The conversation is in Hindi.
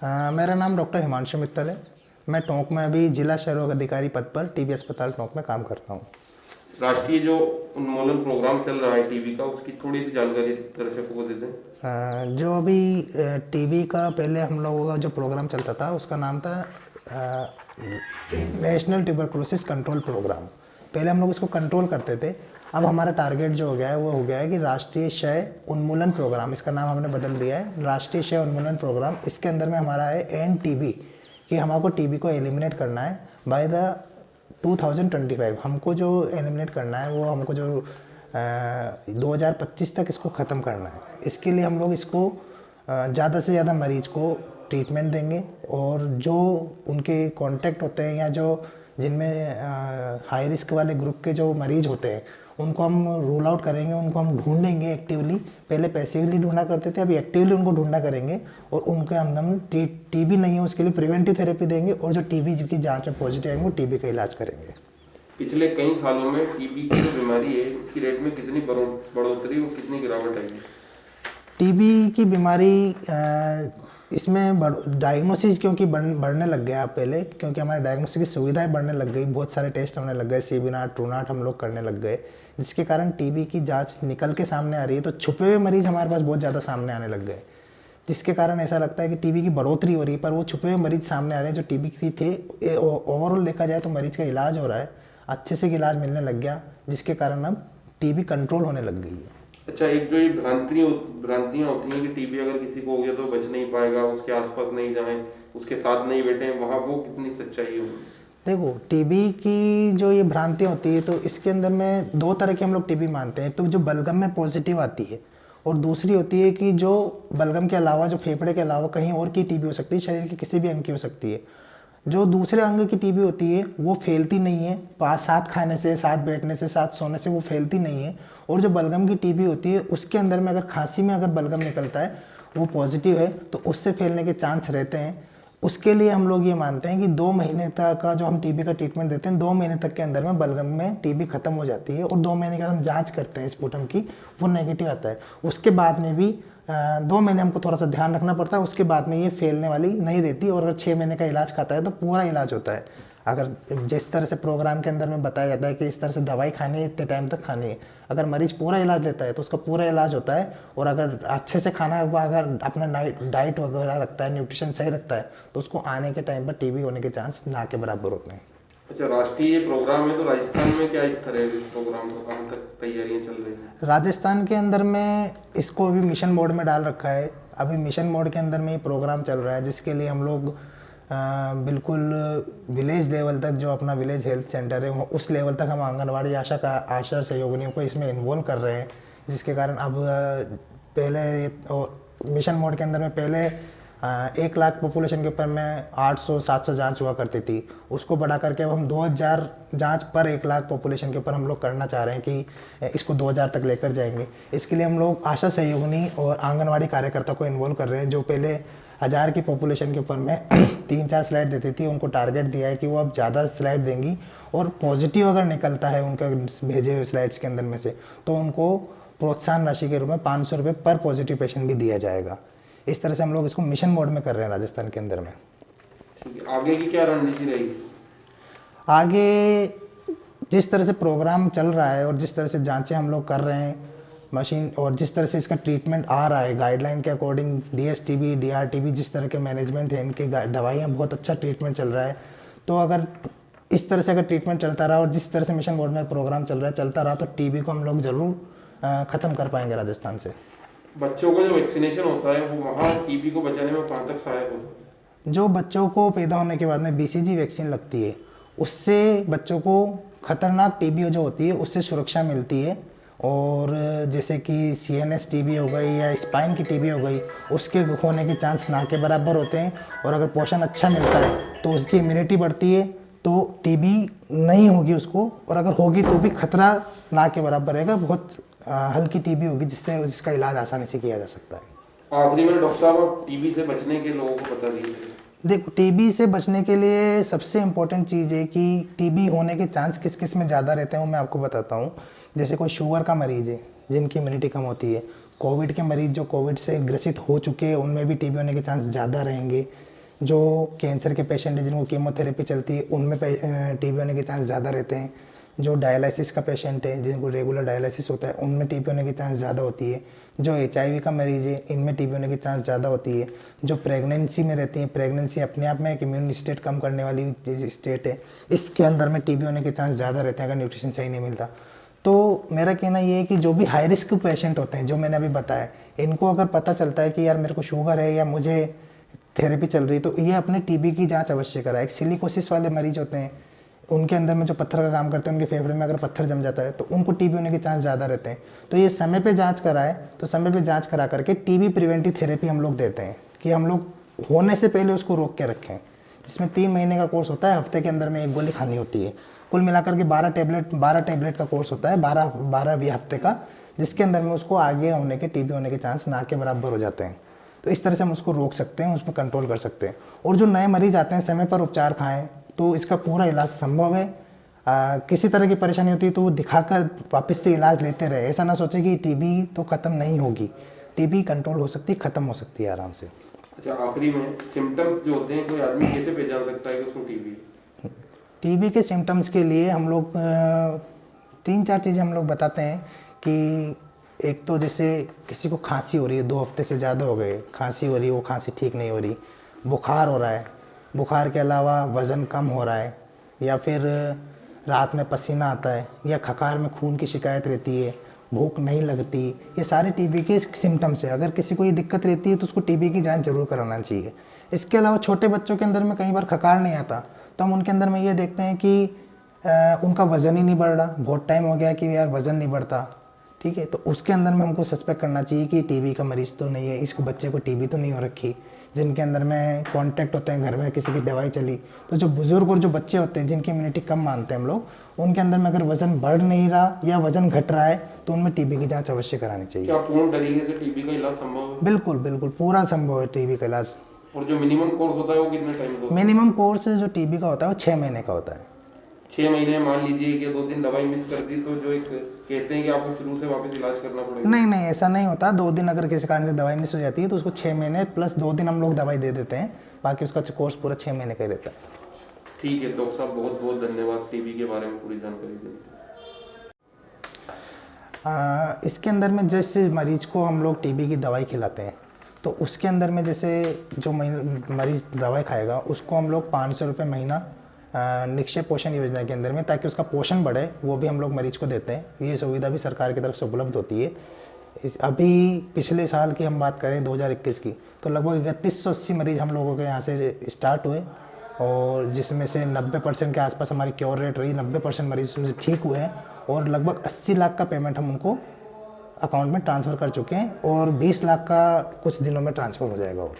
मेरा नाम डॉक्टर हिमांशु मित्तल है। मैं टोंक में अभी जिला क्षयरोग अधिकारी पद पर टीबी अस्पताल टोंक में काम करता हूँ। राष्ट्रीय जो उन्मूलन प्रोग्राम चल रहा है टीबी का, उसकी थोड़ी सी जानकारी दर्शकों को दे दें। जो अभी टीबी का पहले हम लोगों का जो प्रोग्राम चलता था उसका नाम था नेशनल ट्यूबरकुलोसिस कंट्रोल प्रोग्राम। पहले हम लोग इसको कंट्रोल करते थे। अब हमारा टारगेट जो हो गया है वो हो गया है कि राष्ट्रीय क्षय उन्मूलन प्रोग्राम, इसका नाम हमने बदल दिया है राष्ट्रीय क्षय उन्मूलन प्रोग्राम। इसके अंदर में हमारा है एन टीबी, कि हमको टीबी को एलिमिनेट करना है बाय द 2025। हमको जो एलिमिनेट करना है वो हमको जो 2025 तक इसको ख़त्म करना है। इसके लिए हम लोग इसको ज़्यादा से ज़्यादा मरीज को ट्रीटमेंट देंगे, और जो उनके कांटेक्ट होते हैं या जो जिनमें हाई रिस्क वाले ग्रुप के जो मरीज होते हैं उनको हम रूल आउट करेंगे, उनको हम ढूंढेंगे एक्टिवली। पहले पैसिवली ढूंढा करते थे, अभी एक्टिवली उनको ढूंढा करेंगे और उनके अंदर हम टीबी नहीं है उसके लिए प्रिवेंटिव थेरेपी देंगे, और जो टीबी की जांच में पॉजिटिव आएंगे वो टीबी का इलाज करेंगे। पिछले कई सालों में टीबी की जो बीमारी है इसकी रेट में कितनी बढ़ोतरी और कितनी गिरावट आई है? टीबी की बीमारी इसमें डायग्नोसिस क्योंकि बढ़ने लग गया पहले, क्योंकि हमारे डायग्नोसिस की सुविधाएं बढ़ने लग गई, बहुत सारे टेस्ट होने लग गए, सीबीनाट ट्रूनाट हम लोग करने लग गए, जिसके कारण टीबी की जांच निकल के सामने आ रही है। तो छुपे हुए मरीज हमारे पास बहुत ज़्यादा सामने आने लग गए, जिसके कारण ऐसा लगता है कि टीबी की बढ़ोतरी हो रही है, पर वो छुपे हुए मरीज सामने आ रहे हैं जो टीबी की थे। ओवरऑल देखा जाए तो मरीज का इलाज हो रहा है, अच्छे से इलाज मिलने लग गया, जिसके कारण अब टीबी कंट्रोल होने लग गई है। अच्छा, एक जो ये भ्रांतियां होती हैं कि टीबी अगर किसी को हो गया तो बच नहीं पाएगा, उसके आसपास नहीं जाएं, उसके साथ नहीं बैठें, वहाँ वो कितनी सच्चाई होगी? देखो, टीबी की जो ये भ्रांतियाँ होती है तो इसके अंदर में दो तरह के हम लोग टीबी मानते हैं। तो जो बलगम में पॉजिटिव आती है, और दूसरी होती है कि जो बलगम के अलावा जो फेफड़े के अलावा कहीं और की टीबी हो सकती है, शरीर के किसी भी अंग की हो सकती है। जो दूसरे अंग की टीबी होती है वो फैलती नहीं है, पास साथ खाने से, साथ बैठने से, साथ सोने से वो फैलती नहीं है। और जो बलगम की टीबी होती है उसके अंदर में अगर खांसी में अगर बलगम निकलता है, वो पॉजिटिव है, तो उससे फैलने के चांस रहते हैं। उसके लिए हम लोग ये मानते हैं कि 2 महीने तक का जो हम टीबी का ट्रीटमेंट देते हैं, 2 महीने तक के अंदर में बलगम में टीबी खत्म हो जाती है, और 2 महीने का हम जांच करते हैं स्पुटम की, वो नेगेटिव आता है। उसके बाद में भी 2 महीने हमको थोड़ा सा ध्यान रखना पड़ता है, उसके बाद में ये फैलने वाली नहीं रहती। और अगर 6 महीने का इलाज खाता है तो पूरा इलाज होता है। अगर जिस तरह से प्रोग्राम के अंदर में बताया जाता है कि इस तरह से दवाई खानी है, इतने टाइम तक खानी है, अगर मरीज पूरा इलाज लेता है तो उसका पूरा इलाज होता है। और अगर अच्छे से खाना अगर अपना डाइट वगैरह रखता है, न्यूट्रिशन सही रखता है, तो उसको आने के टाइम पर टीबी होने के चांस ना के बराबर होते हैं। अच्छा, राष्ट्रीय प्रोग्राम है तो राजस्थान में क्या स्तर है इस प्रोग्राम का, कहाँ तक तैयारियां चल रही हैं? राजस्थान के अंदर में इसको अभी मिशन मोड में डाल रखा है। अभी मिशन मोड के अंदर में ये प्रोग्राम चल रहा है, जिसके लिए हम लोग बिल्कुल विलेज लेवल तक, जो अपना विलेज हेल्थ सेंटर है उस लेवल तक हम आंगनवाड़ी आशा सहयोगिनियों को इसमें इन्वॉल्व कर रहे हैं। जिसके कारण अब पहले मिशन मोड के अंदर में पहले 1 लाख पॉपुलेशन के ऊपर में 800-700 जांच हुआ करती थी, उसको बढ़ा करके अब हम 2000 जांच पर 1 लाख पॉपुलेशन के ऊपर हम लोग करना चाह रहे हैं कि इसको 2000 तक लेकर जाएंगे। इसके लिए हम लोग आशा सहयोगिनी और आंगनवाड़ी कार्यकर्ता को इन्वॉल्व कर रहे हैं। जो पहले 1000 की पॉपुलेशन के ऊपर में 3-4 स्लाइड देती थी, उनको टारगेट दिया है कि वो अब ज़्यादा स्लाइड देंगी, और पॉजिटिव अगर निकलता है उनका भेजे हुए स्लाइड्स के अंदर में से, तो उनको प्रोत्साहन राशि के रूप में 500 रुपये पर पॉजिटिव पेशेंट भी दिया जाएगा। इस तरह से हम लोग इसको मिशन मोड में कर रहे हैं राजस्थान के अंदर में। ठीक है, आगे की क्या रणनीति रहेगी? आगे जिस तरह से प्रोग्राम चल रहा है और जिस तरह से जांचें हम लोग कर रहे हैं मशीन, और जिस तरह से इसका ट्रीटमेंट आ रहा है गाइडलाइन के अकॉर्डिंग, डीएसटीबी डीआरटीबी जिस तरह के मैनेजमेंट है, इनकी दवाइयाँ, बहुत अच्छा ट्रीटमेंट चल रहा है। तो अगर इस तरह से अगर ट्रीटमेंट चलता रहा और जिस तरह से मिशन मोड में प्रोग्राम चल रहा है चलता रहा, तो टीबी को हम लोग ज़रूर ख़त्म कर पाएंगे राजस्थान से। बच्चों का जो वैक्सीनेशन होता है वो वहाँ टीबी को बचाने में कहाँ तक सहायक होता है? जो बच्चों को पैदा होने के बाद में बीसीजी वैक्सीन लगती है, उससे बच्चों को खतरनाक टीबी जो होती है उससे सुरक्षा मिलती है। और जैसे कि सीएनएस टीबी हो गई या स्पाइन की टीबी हो गई, उसके होने के चांस ना के बराबर होते हैं। और अगर पोषण अच्छा मिलता है तो उसकी इम्यूनिटी बढ़ती है, तो टीबी नहीं होगी उसको, और अगर होगी तो भी खतरा ना के बराबर रहेगा। बहुत हल्की टीबी होगी जिससे जिसका इलाज आसानी से किया जा सकता है। आखिरी में डॉक्टर साहब, आप टीबी से बचने के लोगों को बता दीजिए। देखो, टीबी से बचने के लिए सबसे इम्पोर्टेंट चीज़ है कि टीबी होने के चांस किस किस में ज़्यादा रहते हैं वो मैं आपको बताता हूँ। जैसे कोई शुगर का मरीज़ है जिनकी इम्यूनिटी कम होती है, कोविड के मरीज़ जो कोविड से ग्रसित हो चुके हैं उनमें भी टीबी होने के चांस ज़्यादा रहेंगे। जो कैंसर के पेशेंट हैं जिनको कीमोथेरेपी चलती है उनमें टीबी होने के चांस ज़्यादा रहते हैं। जो डायलिसिस का पेशेंट है जिनको रेगुलर डायलिसिस होता है उनमें टीबी होने की चांस ज़्यादा होती है। जो HIV का मरीज़ है इनमें टीबी होने की चांस ज़्यादा होती है। जो प्रेगनेंसी में रहती है, प्रेगनेंसी अपने आप में एक इम्यून स्टेट कम करने वाली स्टेट है, इसके अंदर में टीबी होने के चांस ज़्यादा रहते हैं अगर न्यूट्रिशन सही नहीं मिलता। तो मेरा कहना ये है कि जो भी हाई रिस्क पेशेंट होते हैं जो मैंने अभी बताया, इनको अगर पता चलता है कि यार मेरे को शुगर है या मुझे थेरेपी चल रही है तो ये अपने टीबी की जांच अवश्य कराए। एक सिलिकोसिस वाले मरीज होते हैं, उनके अंदर में जो पत्थर का काम करते हैं, उनके फेफड़े में अगर पत्थर जम जाता है तो उनको टीबी होने के चांस ज़्यादा रहते हैं। तो ये समय पे जांच कराए, तो समय पे जांच करा करके टीबी प्रिवेंटिव थेरेपी हम लोग देते हैं कि हम लोग होने से पहले उसको रोक के रखें, जिसमें 3 महीने का कोर्स होता है, हफ्ते के अंदर में 1 गोली खानी होती है। कुल मिलाकर के 12 टैबलेट का कोर्स होता है, 12 हफ्ते का, जिसके अंदर में उसको आगे होने के टीबी होने के चांस ना के बराबर हो जाते हैं। तो इस तरह से हम उसको रोक सकते हैं, उसमें कंट्रोल कर सकते हैं। और जो नए मरीज आते हैं समय पर उपचार खाएं तो इसका पूरा इलाज संभव है। किसी तरह की परेशानी होती है तो वो दिखाकर वापस से इलाज लेते रहे। ऐसा ना सोचे कि टीबी तो ख़त्म नहीं होगी, टीबी कंट्रोल हो सकती है, ख़त्म हो सकती है आराम से। अच्छा, आखिरी में सिम्टम्स जो होते हैं कोई आदमी कैसे पहचान सकता है कि उसको टीबी है? टीबी के सिम्टम्स के लिए हम लोग 3-4 चीज़ें हम लोग बताते हैं कि एक तो जैसे किसी को खांसी हो रही है, 2 हफ्ते से ज़्यादा हो गए, खांसी हो रही है, वो खांसी ठीक नहीं हो रही, बुखार हो रहा है, बुखार के अलावा वज़न कम हो रहा है, या फिर रात में पसीना आता है, या खकार में खून की शिकायत रहती है, भूख नहीं लगती, ये सारे टीबी के सिम्टम्स है। अगर किसी को ये दिक्कत रहती है तो उसको टीबी की जांच जरूर कराना चाहिए। इसके अलावा छोटे बच्चों के अंदर में कई बार खकार नहीं आता तो हम उनके अंदर में ये देखते हैं कि उनका वज़न ही नहीं बढ़ रहा, बहुत टाइम हो गया कि यार वज़न नहीं बढ़ता, ठीक है, तो उसके अंदर में हमको सस्पेक्ट करना चाहिए कि टीबी का मरीज़ तो नहीं है, इसको बच्चे को टीबी तो नहीं हो रखी। जिनके अंदर में कांटेक्ट होते हैं, घर में किसी की दवाई चली, तो जो बुजुर्ग और जो बच्चे होते हैं जिनकी इम्यूनिटी कम मानते हैं हम लोग, उनके अंदर में अगर वजन बढ़ नहीं रहा या वजन घट रहा है तो उनमें टीबी की जांच अवश्य करानी चाहिए। क्या पूर्ण तरीके से टीबी का इलाज संभव है? बिल्कुल बिल्कुल, पूरा संभव है टीबी का इलाज। और जो मिनिमम कोर्स होता है वो कितने टाइम का? मिनिमम कोर्स जो टीबी का होता है वो 6 महीने का होता है। 6 महीने मान लीजिए कि 2 दिन दवाई मिस कर दी तो जो एक कहते हैं कि आपको शुरू से वापस इलाज करना पड़ेगा। नहीं नहीं, ऐसा नहीं होता। 2 दिन अगर किसी कारण से दवाई मिस हो जाती है तो उसको 6 महीने प्लस 2 दिन हम लोग दवाई दे देते हैं, बाकी उसका कोर्स पूरा 6 महीने का ही रहता है। ठीक है डॉक्टर साहब, बहुत बहुत धन्यवाद टीबी के बारे में पूरी जानकारी देने के लिए। इसके अंदर में जैसे मरीज को हम लोग टीबी की दवाई खिलाते हैं तो उसके अंदर में जैसे जो मरीज दवाई खाएगा उसको हम लोग 500 रुपये महीना निक्षय पोषण योजना के अंदर में, ताकि उसका पोषण बढ़े, वो भी हम लोग मरीज को देते हैं। ये सुविधा भी सरकार की तरफ से उपलब्ध होती है। अभी पिछले साल की हम बात करें 2021 की, तो लगभग 3180 मरीज हम लोगों के यहाँ से स्टार्ट हुए और जिसमें से 90% के आसपास हमारी क्योर रेट रही, 90% मरीज उसमें ठीक हुए हैं और लगभग 80 लाख का पेमेंट हम उनको अकाउंट में ट्रांसफ़र कर चुके हैं और 20 लाख का कुछ दिनों में ट्रांसफ़र हो जाएगा। और